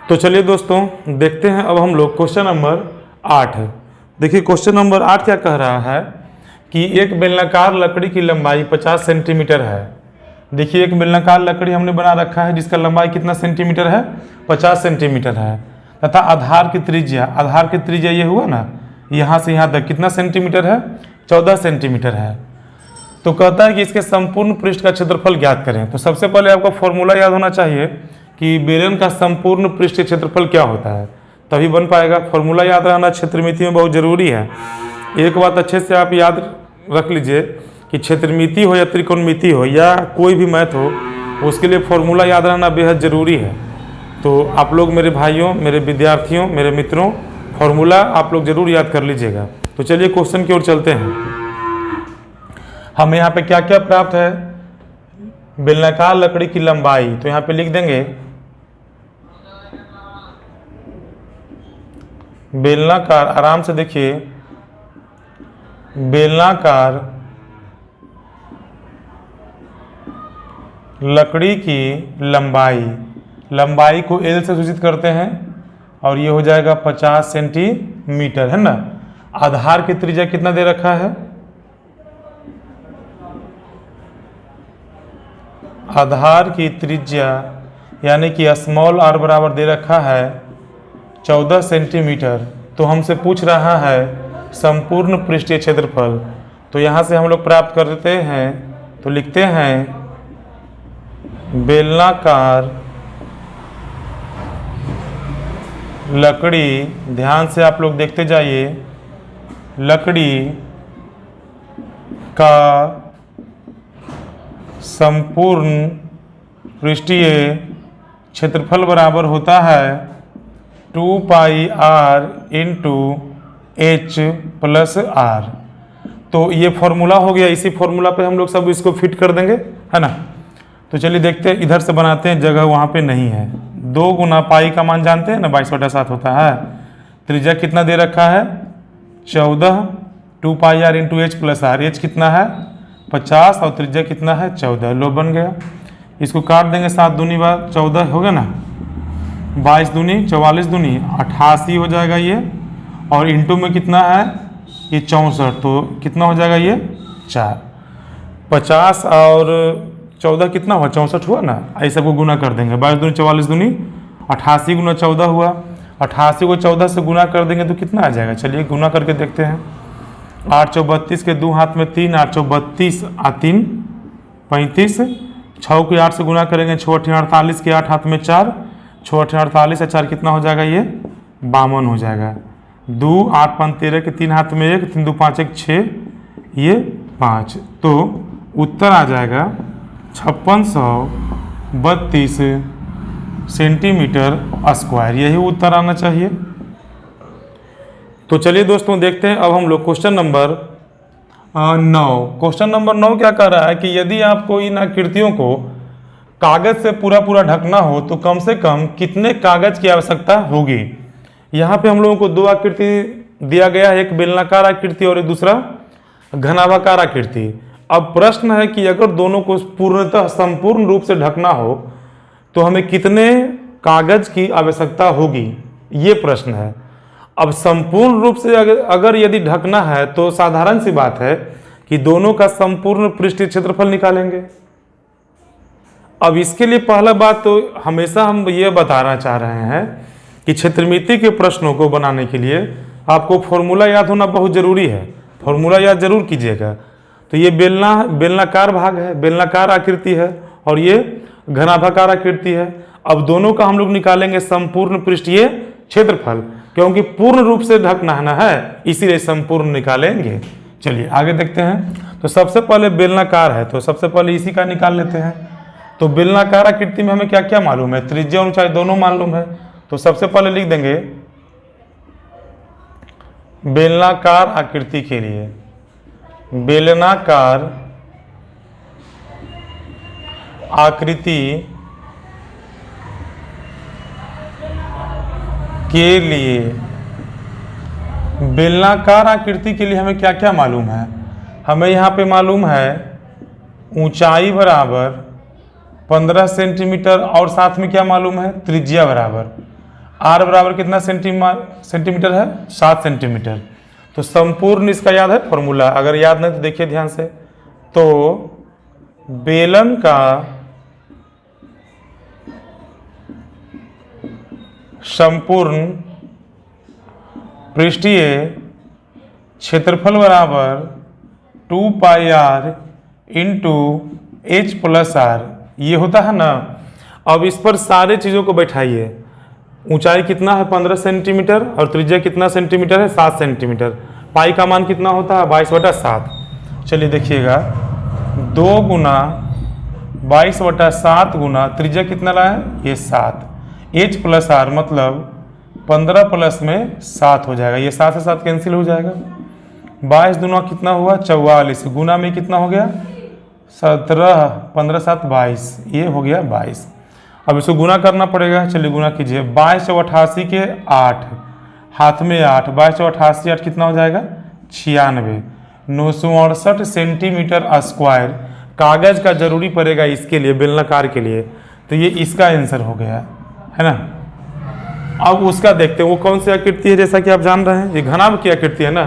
तो चलिए दोस्तों देखते हैं अब हम लोग क्वेश्चन नंबर 8। देखिए क्वेश्चन नंबर 8 क्या कह रहा है कि एक बेलनाकार लकड़ी की लंबाई 50 सेंटीमीटर है। देखिए एक बेलनाकार लकड़ी हमने बना रखा है जिसका लंबाई कितना सेंटीमीटर है, 50 सेंटीमीटर है, तथा आधार की त्रिज्या ये हुआ ना, यहाँ से यहाँ तक कितना सेंटीमीटर है, 14 सेंटीमीटर है। तो कहता है कि इसके संपूर्ण पृष्ठ का क्षेत्रफल ज्ञात करें। तो सबसे पहले आपको फॉर्मूला याद होना चाहिए कि बेलन का संपूर्ण पृष्ठ क्षेत्रफल क्या होता है, तभी बन पाएगा। फॉर्मूला याद रहना क्षेत्रमिति में बहुत ज़रूरी है। एक बात अच्छे से आप याद रख लीजिए कि क्षेत्रमिति हो या त्रिकोणमिति हो या कोई भी मैथ हो, उसके लिए फॉर्मूला याद रहना बेहद ज़रूरी है। तो आप लोग मेरे भाइयों, मेरे विद्यार्थियों, मेरे मित्रों, फॉर्मूला आप लोग ज़रूर याद कर लीजिएगा। तो चलिए क्वेश्चन की ओर चलते हैं। हमें यहाँ पे क्या क्या प्राप्त है, बेलनाकार लकड़ी की लंबाई, तो यहाँ पे लिख देंगे बेलनाकार, आराम से देखिए, बेलनाकार लकड़ी की लंबाई को L से सूचित करते हैं और ये हो जाएगा 50 सेंटीमीटर, है ना। आधार की त्रिज्या कितना दे रखा है, आधार की त्रिज्या यानी कि स्मॉल r बराबर दे रखा है 14 सेंटीमीटर। तो हमसे पूछ रहा है संपूर्ण पृष्ठीय क्षेत्रफल। तो यहाँ से हम लोग प्राप्त करते हैं, तो लिखते हैं बेलनाकार लकड़ी, ध्यान से आप लोग देखते जाइए, लकड़ी का संपूर्ण पृष्ठीय क्षेत्रफल बराबर होता है 2 पाई r into h plus r। तो ये फॉर्मूला हो गया, इसी फॉर्मूला पे हम लोग सब इसको फिट कर देंगे, है ना। तो चलिए देखते हैं, इधर से बनाते हैं, जगह वहाँ पे नहीं है। 2 गुना पाई का मान जानते हैं ना, 22/7 होता है। त्रिज्या कितना दे रखा है, 14, 2 पाई r into h plus r। h कितना है 50 और त्रिज्या कितना है 14। लो बन गया। इसको काट देंगे, 7 दूनी 14 हो गया ना, 22 दूनी 44 दूनी 88 हो जाएगा ये, और इंटू में कितना है ये 64, तो कितना हो जाएगा ये 4। 50 और 14 कितना हुआ, 64 हुआ ना। ऐसे को गुना कर देंगे, 22 दूनी 44 दूनी 88 गुना 14 हुआ। 88 को 14 से गुना कर देंगे तो कितना आ जाएगा, चलिए गुना करके देखते हैं। 8 चौ 32 के 2 हाथ में 3, 8 चौ 32 आ 3 35, 6 को 8 से गुना करेंगे, 6 8 48 के 8 हाथ में 4, 6 8 48 है 4 कितना हो जाएगा ये 52 हो जाएगा। 2 8 5 13 के 3 हाथ में 1, 3 2 5 1 6, ये 5। तो उत्तर आ जाएगा 5632 सेंटीमीटर स्क्वायर, यही उत्तर आना चाहिए। तो चलिए दोस्तों देखते हैं अब हम लोग क्वेश्चन नंबर 9। क्वेश्चन नंबर 9 क्या कह रहा है कि यदि आपको इन आकृतियों को कागज से पूरा ढकना हो तो कम से कम कितने कागज की आवश्यकता होगी। यहाँ पे हम लोगों को 2 आकृति दिया गया है, एक बेलनाकार आकृति और एक दूसरा घनाभाकार आकृति। अब प्रश्न है कि अगर दोनों को पूर्णतः संपूर्ण रूप से ढकना हो तो हमें कितने कागज की आवश्यकता होगी, ये प्रश्न है। अब संपूर्ण रूप से अगर यदि ढकना है तो साधारण सी बात है कि दोनों का संपूर्ण पृष्ठीय क्षेत्रफल निकालेंगे। अब इसके लिए पहला बात तो हमेशा हम ये बताना चाह रहे हैं कि क्षेत्रमिति के प्रश्नों को बनाने के लिए आपको फॉर्मूला याद होना बहुत ज़रूरी है। फॉर्मूला याद जरूर कीजिएगा। तो ये बेलनाकार भाग है, बेलनाकार आकृति है, और ये घनाभाकार आकृति है। अब दोनों का हम लोग निकालेंगे संपूर्ण पृष्ठीय क्षेत्रफल, क्योंकि पूर्ण रूप से ढकना है, इसीलिए संपूर्ण निकालेंगे। चलिए आगे देखते हैं। तो सबसे पहले बेलनाकार है, तो सबसे पहले इसी का निकाल लेते हैं। तो बेलनाकार आकृति में हमें क्या क्या मालूम है, त्रिज्या और ऊंचाई दोनों मालूम है। तो सबसे पहले लिख देंगे बेलनाकार आकृति के लिए, बेलनाकार आकृति के लिए, बेलनाकार आकृति के लिए हमें क्या क्या मालूम है। हमें यहाँ पे मालूम है ऊंचाई बराबर 15 सेंटीमीटर और साथ में क्या मालूम है, त्रिज्या बराबर। आर बराबर कितना सेंटीमीटर है, 7 सेंटीमीटर। तो संपूर्ण इसका याद है फॉर्मूला, अगर याद नहीं तो देखिए ध्यान से। तो बेलन का संपूर्ण पृष्ठीय क्षेत्रफल बराबर 2 pi R into H plus R, ये होता है ना। अब इस पर सारे चीज़ों को बैठाइए। ऊंचाई कितना है 15 सेंटीमीटर और त्रिज्या कितना सेंटीमीटर है 7 सेंटीमीटर। पाई का मान कितना होता है 22/7। चलिए देखिएगा 2 गुना 22/7 गुना त्रिज्या कितना रहा है ये 7, एच प्लस आर मतलब 15 प्लस में 7 हो जाएगा, ये 7 से 7 कैंसिल हो जाएगा। 22 दूना कितना हुआ 44, गुना में कितना हो गया 17, 15 7 22, ये हो गया 22। अब इसको गुना करना पड़ेगा, चलिए गुना कीजिए। 2288 के 8, हाथ में 8, 2288 8 कितना हो जाएगा 96, 968 सेंटीमीटर स्क्वायर कागज का जरूरी पड़ेगा इसके लिए, बेलनाकार के लिए। तो ये इसका आंसर हो गया है ना। अब उसका देखते हैं वो कौन सी आकृति है। जैसा कि आप जान रहे हैं ये घनाभ की आकृति है ना,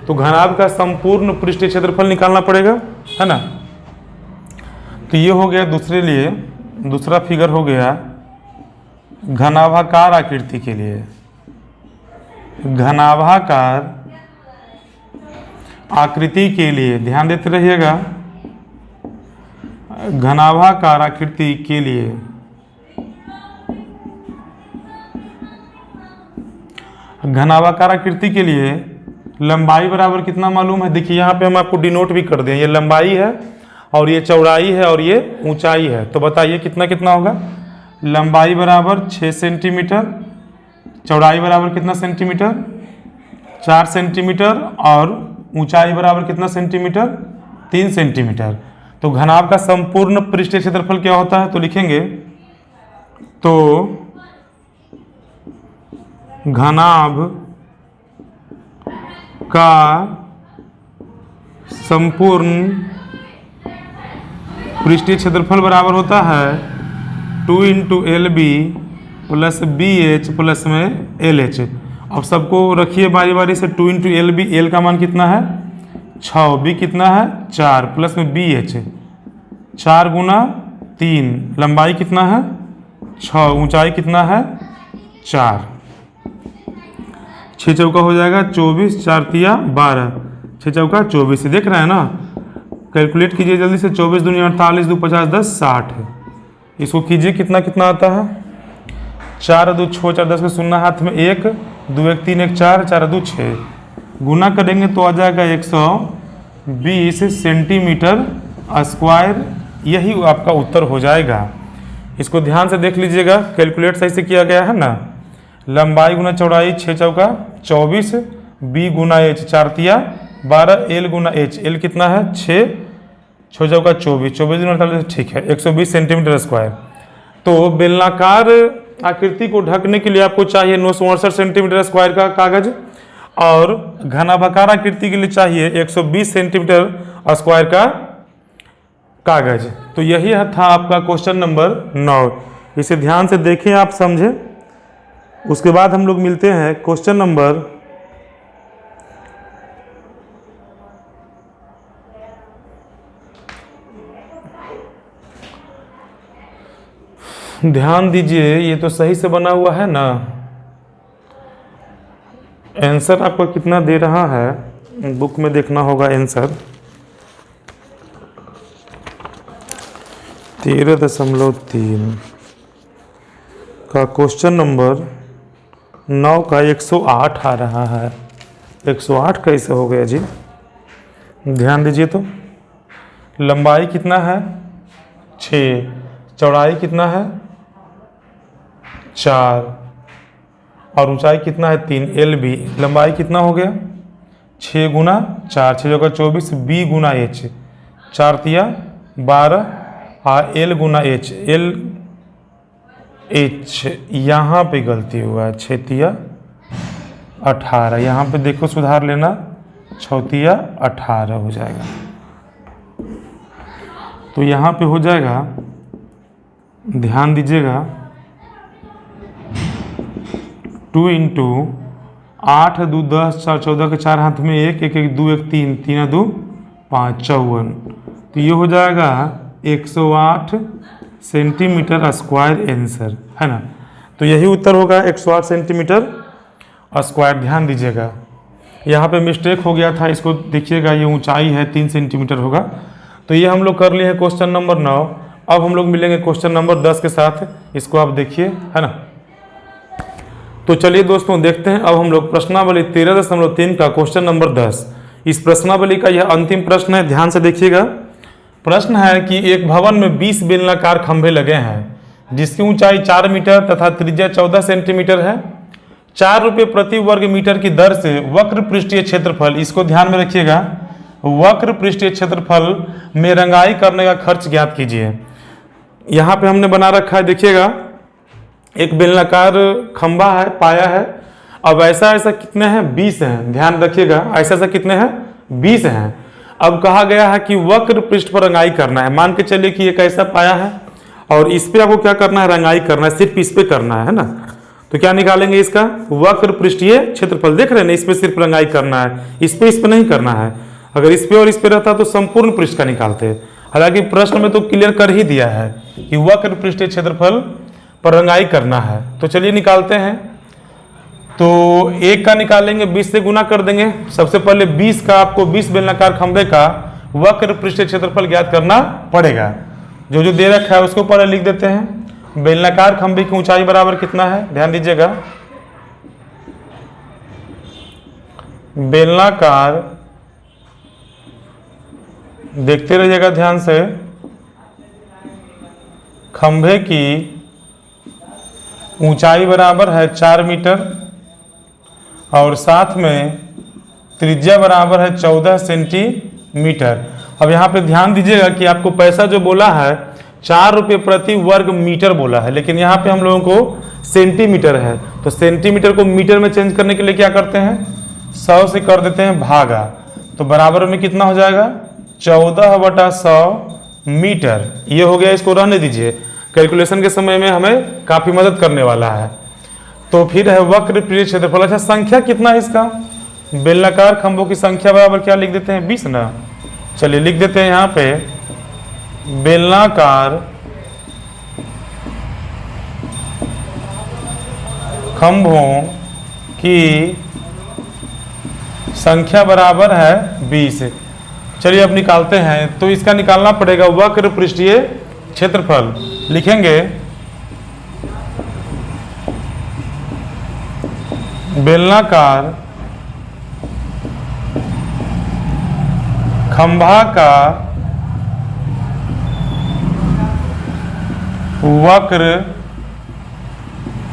तो घनाभ का संपूर्ण पृष्ठीय क्षेत्रफल निकालना पड़ेगा, है ना। तो ये हो गया दूसरे लिए, दूसरा फिगर हो गया घनाभाकार आकृति के लिए। घनाभाकार आकृति के लिए ध्यान देते रहिएगा। घनाभाकार आकृति के लिए घनाभाकार आकृति के लिए लंबाई बराबर कितना मालूम है, देखिए यहाँ पे हम आपको डिनोट भी कर दें। ये लंबाई है और ये चौड़ाई है और ये ऊंचाई है, तो बताइए कितना कितना होगा। लंबाई बराबर 6 सेंटीमीटर, चौड़ाई बराबर कितना सेंटीमीटर 4 सेंटीमीटर और ऊंचाई बराबर कितना सेंटीमीटर 3 सेंटीमीटर। तो घनाभ का संपूर्ण पृष्ठीय क्षेत्रफल क्या होता है, तो लिखेंगे तो घनाभ का संपूर्ण पृष्ठीय क्षेत्रफल बराबर होता है 2 × LB प्लस BH प्लस में LH। अब सबको रखिए बारी बारी से। 2 × LB, L का मान कितना है 6, B कितना है 4 प्लस में BH 4 गुना 3, लंबाई कितना है 6, ऊंचाई कितना है 4, 6 चौका हो जाएगा 24, 4 तिया 12, 6 चौका 24। देख रहे हैं ना, कैलकुलेट कीजिए जल्दी से। 24 दूनी 48, 2 50, 10 60। इसको कीजिए कितना कितना आता है 4 2 6, 4 10 का शून्य हाथ में 1, 2 1 3 1 4, 4 2 6। गुना करेंगे तो आ जाएगा 120 सेंटीमीटर स्क्वायर। यही आपका उत्तर हो जाएगा। इसको ध्यान से देख लीजिएगा, कैलकुलेट सही से किया गया है ना। लंबाई गुना चौड़ाई 6 चौका 24, B गुना H 4 तिया 12, L गुना H, L कितना है 6, 6 चौका 24, 24 गुना 48, ठीक है 120 सेंटीमीटर स्क्वायर। तो बेलनाकार आकृति को ढकने के लिए आपको चाहिए 968 सेंटीमीटर स्क्वायर का कागज और घनाभाकार आकृति के लिए चाहिए 120 सेंटीमीटर स्क्वायर का कागज। तो यही था आपका क्वेश्चन नंबर 9। इसे ध्यान से देखें, आप समझें। उसके बाद हम लोग मिलते हैं क्वेश्चन नंबर ध्यान दीजिए, ये तो सही से बना हुआ है ना। आंसर आपको कितना दे रहा है बुक में देखना होगा। आंसर 13.3 का क्वेश्चन नंबर 9 का 108 आ रहा है। 108 कैसे हो गया जी, ध्यान दीजिए। तो लंबाई कितना है 6, चौड़ाई कितना है 4 और ऊंचाई कितना है 3, LB। लंबाई कितना हो गया 6 गुना 4, 6 जगह 24, B गुना H 4 तिया 12 और L गुना H, LH यहाँ पे गलती हुआ है 6 तिया 18, यहाँ पे देखो सुधार लेना 6 तिया 18 हो जाएगा। तो यहाँ पे हो जाएगा, ध्यान दीजिएगा 2 इंटू 8 2 10 4 14 के 4 हाथ में 1 1 1 2 1 3 3 2 5 54। तो ये हो जाएगा 108 सेंटीमीटर स्क्वायर आंसर, है ना। तो यही उत्तर होगा 108 सेंटीमीटर स्क्वायर। ध्यान दीजिएगा यहाँ पे मिस्टेक हो गया था, इसको देखिएगा, ये ऊंचाई है 3 सेंटीमीटर होगा। तो ये हम लोग कर लिए हैं क्वेश्चन नंबर 9। अब हम लोग मिलेंगे क्वेश्चन नंबर 10 के साथ, इसको आप देखिए, है ना। तो चलिए दोस्तों देखते हैं अब हम लोग प्रश्नावली 13.3 का क्वेश्चन नंबर 10। इस प्रश्नावली का यह अंतिम प्रश्न है, ध्यान से देखिएगा। प्रश्न है कि एक भवन में 20 बेलनाकार खंभे लगे हैं जिसकी ऊंचाई 4 मीटर तथा त्रिज्या 14 सेंटीमीटर है। 4 रुपये प्रति वर्ग मीटर की दर से वक्र पृष्ठीय क्षेत्रफल, इसको ध्यान में रखिएगा, वक्र पृष्ठीय क्षेत्रफल में रंगाई करने का खर्च ज्ञात कीजिए। यहाँ पे हमने बना रखा है, देखिएगा, एक बेलनाकार खंभा है, पाया है। अब ऐसा ऐसा कितने हैं? 20 हैं। ध्यान रखिएगा, ऐसा ऐसा कितने हैं? 20 हैं। अब कहा गया है कि वक्र पृष्ठ पर रंगाई करना है। मान के चलिए कि एक ऐसा पाया है और इस पे आपको क्या करना है? रंगाई करना है, सिर्फ इस पे करना है ना। तो क्या निकालेंगे इसका? वक्र पृष्ठीय क्षेत्रफल। देख रहे हैं ना, इस पे सिर्फ रंगाई करना है, इस पे नहीं करना है। अगर इस पे और इस पे रहता तो संपूर्ण पृष्ठ का निकालते। हालांकि प्रश्न में तो क्लियर कर ही दिया है कि वक्र पृष्ठीय क्षेत्रफल पर रंगाई करना है। तो चलिए निकालते हैं। तो 1 का निकालेंगे, 20 से गुना कर देंगे। सबसे पहले 20 का, आपको 20 बेलनाकार खंभे का वक्र पृष्ठीय क्षेत्रफल ज्ञात करना पड़ेगा। जो जो दे रखा है उसको पहले लिख देते हैं। बेलनाकार खंभे की ऊंचाई बराबर कितना है? ध्यान दीजिएगा, बेलनाकार, देखते रहिएगा ध्यान से, खंभे की ऊंचाई बराबर है 4 मीटर और साथ में त्रिज्या बराबर है 14 सेंटीमीटर। अब यहाँ पे ध्यान दीजिएगा कि आपको पैसा जो बोला है 4 रुपये प्रति वर्ग मीटर बोला है, लेकिन यहाँ पे हम लोगों को सेंटीमीटर है। तो सेंटीमीटर को मीटर में चेंज करने के लिए क्या करते हैं? 100 से कर देते हैं भागा। तो बराबर में कितना हो जाएगा? 14/100 मीटर। ये हो गया, इसको रहने दीजिए, कैलकुलेशन के समय में हमें काफ़ी मदद करने वाला है। तो फिर है वक्र पृष्ठीय क्षेत्रफल। अच्छा, संख्या कितना है इसका? बेलनाकार खंभों की संख्या बराबर क्या लिख देते हैं? 20 ना। चलिए लिख देते हैं यहाँ पे, बेलनाकार खंभों की संख्या बराबर है 20। चलिए अब निकालते हैं। तो इसका निकालना पड़ेगा वक्र पृष्ठीय क्षेत्रफल। लिखेंगे बेलनाकार खंभा का वक्र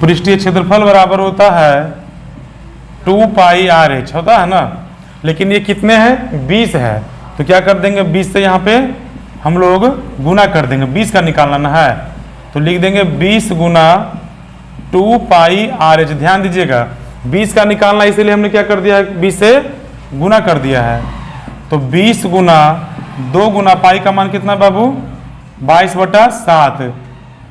पृष्ठीय क्षेत्रफल बराबर होता है 2πr/h, होता है ना। लेकिन ये कितने हैं? 20 है। तो क्या कर देंगे? 20 से यहाँ पे हम लोग गुना कर देंगे, 20 का निकालना है। तो लिख देंगे 20 गुना 2πr/h। ध्यान दीजिएगा, 20 का निकालना, इसीलिए हमने क्या कर दिया है? 20 से गुना कर दिया है। तो 20 गुना 2 गुना पाई का मान कितना बाबू? 22/7।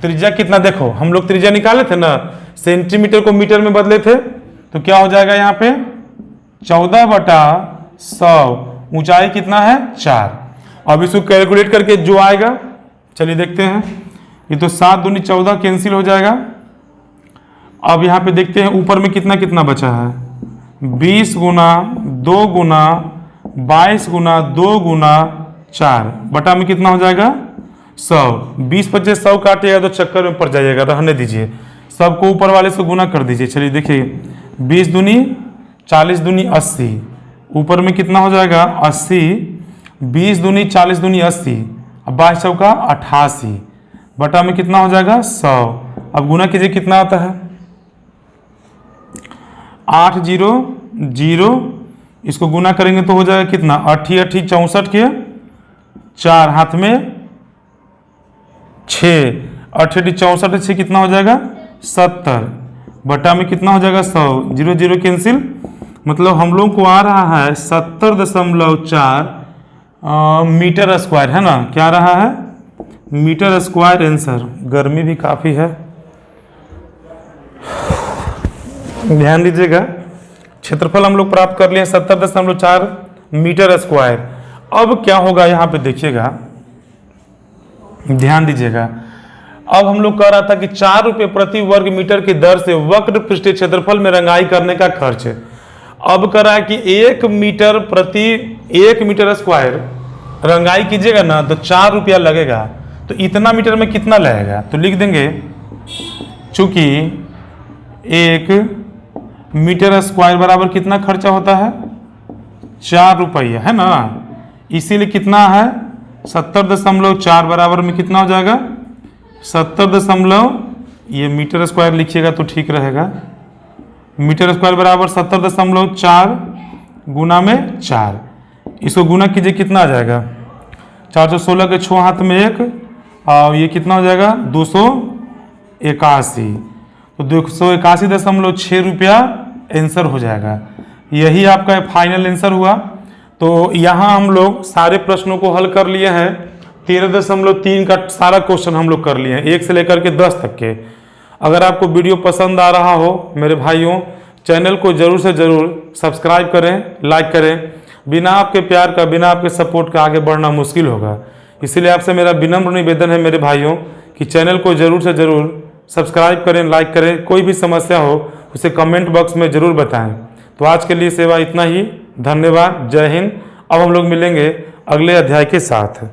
त्रिज्या कितना? देखो हम लोग त्रिज्या निकाले थे ना, सेंटीमीटर को मीटर में बदले थे। तो क्या हो जाएगा यहाँ पे? 14/100। ऊंचाई कितना है? 4। अब इसको कैलकुलेट करके जो आएगा, चलिए देखते हैं। ये तो 7 दूनी 14 कैंसिल हो जाएगा। अब यहाँ पे देखते हैं ऊपर में कितना कितना बचा है। 20 गुना 2 गुना 22 गुना 2 गुना 4 बटा में कितना हो जाएगा? 100। 20 25 100 काटिएगा तो चक्कर में पड़ जाइएगा, रहने दीजिए, सबको ऊपर वाले से गुना कर दीजिए। चलिए देखिए, 20 दूनी 40 दूनी 80, ऊपर में कितना हो जाएगा? 80। 20 दूनी 40 दूनी 80, अब 22 चौका 88 बटा में कितना हो जाएगा? 100। अब गुना कीजिए, कितना आता है? 8 0 0। इसको गुना करेंगे तो हो जाएगा कितना? 8 8 64 के 4 हाथ में 6, 8 8 64 से कितना हो जाएगा? 70 बटा में कितना हो जाएगा? 100। 0 0 कैंसिल, मतलब हम लोग को आ रहा है 70.4 मीटर स्क्वायर, है ना। क्या रहा है? Metre square answer. गर्मी भी काफ़ी है। ध्यान दीजिएगा, क्षेत्रफल हम लोग प्राप्त कर लिए 70.4 मीटर स्क्वायर। अब क्या होगा यहाँ पे देखिएगा, ध्यान दीजिएगा, अब हम लोग कह रहा था कि 4 रुपये प्रति वर्ग मीटर की दर से वक्र पृष्ठीय क्षेत्रफल में रंगाई करने का खर्च है। अब कह रहा है कि 1 मीटर स्क्वायर रंगाई कीजिएगा ना तो 4 रुपया लगेगा, तो इतना मीटर में कितना लगेगा, तो लिख देंगे चूंकि 1 मीटर स्क्वायर बराबर कितना खर्चा होता है, 4 रुपया, है ना, इसीलिए कितना है 70.4 बराबर में कितना हो जाएगा 70 ये मीटर स्क्वायर लिखिएगा तो ठीक रहेगा, मीटर स्क्वायर बराबर 70.4 गुना में 4, इसको गुना कीजिए कितना आ जाएगा 416 के 6 हाथ में 1 और ये कितना हो जाएगा 281, तो 281.6 रुपया आंसर हो जाएगा। यही आपका फाइनल आंसर हुआ। तो यहाँ हम लोग सारे प्रश्नों को हल कर लिए हैं, 13.3 का सारा क्वेश्चन हम लोग कर लिए हैं, 1 से लेकर के 10 तक के। अगर आपको वीडियो पसंद आ रहा हो मेरे भाइयों, चैनल को जरूर से जरूर सब्सक्राइब करें, लाइक करें। बिना आपके प्यार का, बिना आपके सपोर्ट का आगे बढ़ना मुश्किल होगा, इसीलिए आपसे मेरा विनम्र निवेदन है मेरे भाइयों कि चैनल को जरूर से जरूर सब्सक्राइब करें, लाइक करें। कोई भी समस्या हो उसे कमेंट बॉक्स में ज़रूर बताएं। तो आज के लिए सेवा इतना ही, धन्यवाद, जय हिंद। अब हम लोग मिलेंगे अगले अध्याय के साथ।